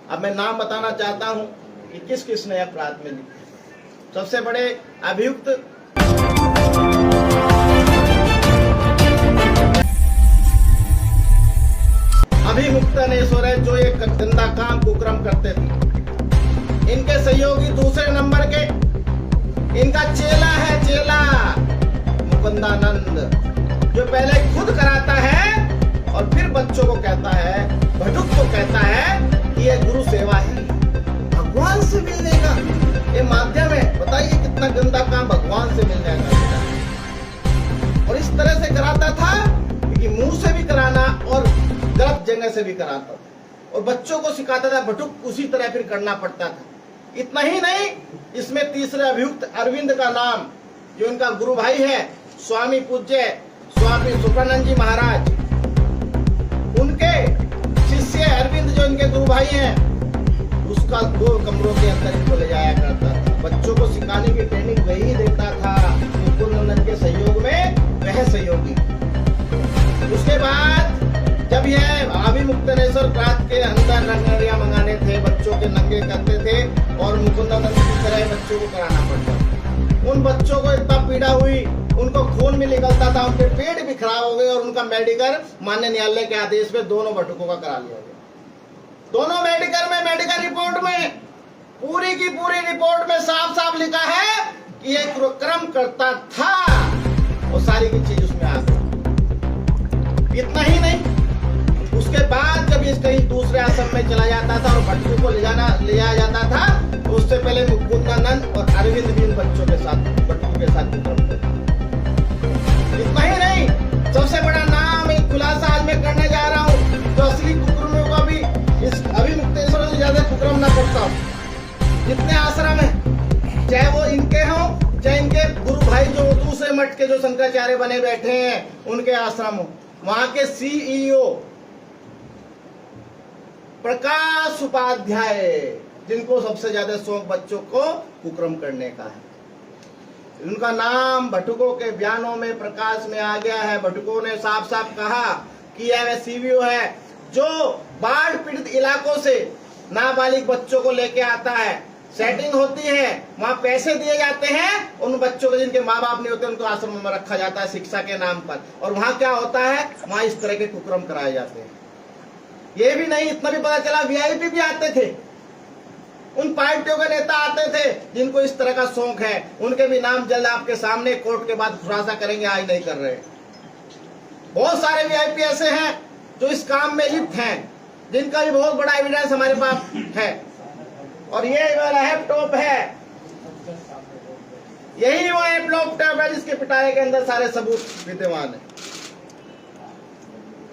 अब मैं नाम बताना चाहता हूं कि किस किस ने अपराध में लिखे। सबसे बड़े अभियुक्त अभिमुक्तनेश्वर है, जो एक गंदा काम कुकर्म करते थे। इनके सहयोगी दूसरे नंबर के इनका चेला है, चेला मुकुंदानंद, जो पहले खुद कराता है और फिर बच्चों को कहता है, भटुक को कहता है कि यह गुरु सेवा है, भगवान से मिलने का ये माध्यम है। बताइए कितना गंदा काम भगवान से मिल जाएगा। और इस तरह से कराता था कि मुंह से भी कराना और गलत जगह से भी कराता था, और बच्चों को सिखाता था भटुक उसी तरह फिर करना पड़ता था। इतना ही नहीं, इसमें तीसरे अभियुक्त अरविंद का नाम, जो इनका गुरु भाई है, स्वामी पूज्य स्वामी सुखानंद जी महाराज, उनके शिष्य अरविंद जो इनके गुरु भाई हैं, उसका 2 कमरों के अंदर इनको ले जाया करता था। बच्चों को सिखाने की ट्रेनिंग वही देता था, मुकुंदानंद के सहयोग में वह सहयोगी। उसके बाद जब यह अभिमुक्तनेश्वर रात के अंदर नंगरिया मंगाने थे, बच्चों के नंगे करते थे और मुकुंदानंद की तरह बच्चों को कराना पड़ता। उन बच्चों को इतना पीड़ा हुई, उनको खून भी निकलता था, उनके पेट भी खराब हो गए और उनका मेडिकल माननीय न्यायालय के आदेश पे दोनों बटुकों का करा लिया गया। दोनों मेडिकल रिपोर्ट में पूरी की पूरी रिपोर्ट में साफ साफ लिखा है कि ये कुकर्म करता था, और सारी की चीज उसमें आ गई। इतना ही नहीं, उसके बाद जब ये कहीं दूसरे आश्रम में चला जाता था और बटुकों को ले जाया जाता था, तो उससे पहले मुकुंदानंद और अरविंद भी इन बच्चों के साथ, बटुकों के साथ कुकर्म करते। इतना ही नहीं, सबसे बड़ा नाम एक खुलासा आज मैं करने जा रहा हूँ, जो असली कुकर्मियों का भी इस अभिमुक्तेश्वर से ज्यादा कुकर्म ना करता हूँ। जितने आश्रम है, चाहे वो इनके हों, चाहे इनके गुरु भाई जो दूसरे मठ के जो शंकराचार्य बने बैठे हैं उनके आश्रम हो, वहां के सीईओ प्रकाश उपाध्याय, जिनको सबसे ज्यादा शौक बच्चों को कुकर्म करने का है, उनका नाम बटुकों के बयानों में प्रकाश में आ गया है। बटुकों ने साफ साफ कहा कि यह सीवीओ है जो बाढ़ पीड़ित इलाकों से नाबालिग बच्चों को लेके आता है, सेटिंग होती है, वहां पैसे दिए जाते हैं, उन बच्चों को जिनके माँ बाप नहीं होते उनको आश्रम में रखा जाता है शिक्षा के नाम पर, और वहां क्या होता है, वहां इस तरह के कुकर्म कराए जाते हैं। ये भी नहीं, इतना भी पता चला वीआईपी भी आते थे, उन पार्टियों के नेता आते थे जिनको इस तरह का शौक है, उनके भी नाम जल्द आपके सामने कोर्ट के बाद खुलासा करेंगे, आज नहीं कर रहे। बहुत सारे वीआईपी ऐसे हैं जो इस काम में लिप्त हैं, जिनका भी बहुत बड़ा एविडेंस हमारे पास है। और ये लैपटॉप है, यही वो लैपटॉप है जिसके पिटारे के अंदर सारे सबूत विद्यमान है।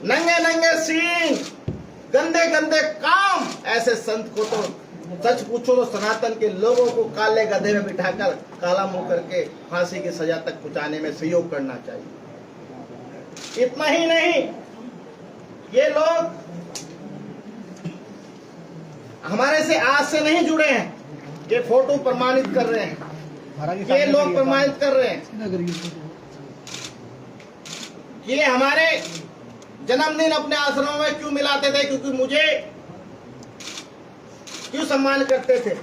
नंगे नंगे सीन, गंदे गंदे काम, ऐसे संत को तो सच पूछो तो सनातन के लोगों को काले गधे में बिठाकर काला मुंह करके फांसी की सजा तक पहुंचाने में सहयोग करना चाहिए। इतना ही नहीं, ये लोग हमारे से आज से नहीं जुड़े हैं, ये फोटो प्रमाणित कर रहे हैं, ये लोग प्रमाणित कर रहे हैं। ये हमारे जन्मदिन अपने आश्रमों में क्यों मिलाते थे, क्योंकि मुझे क्यों सम्मान करते थे,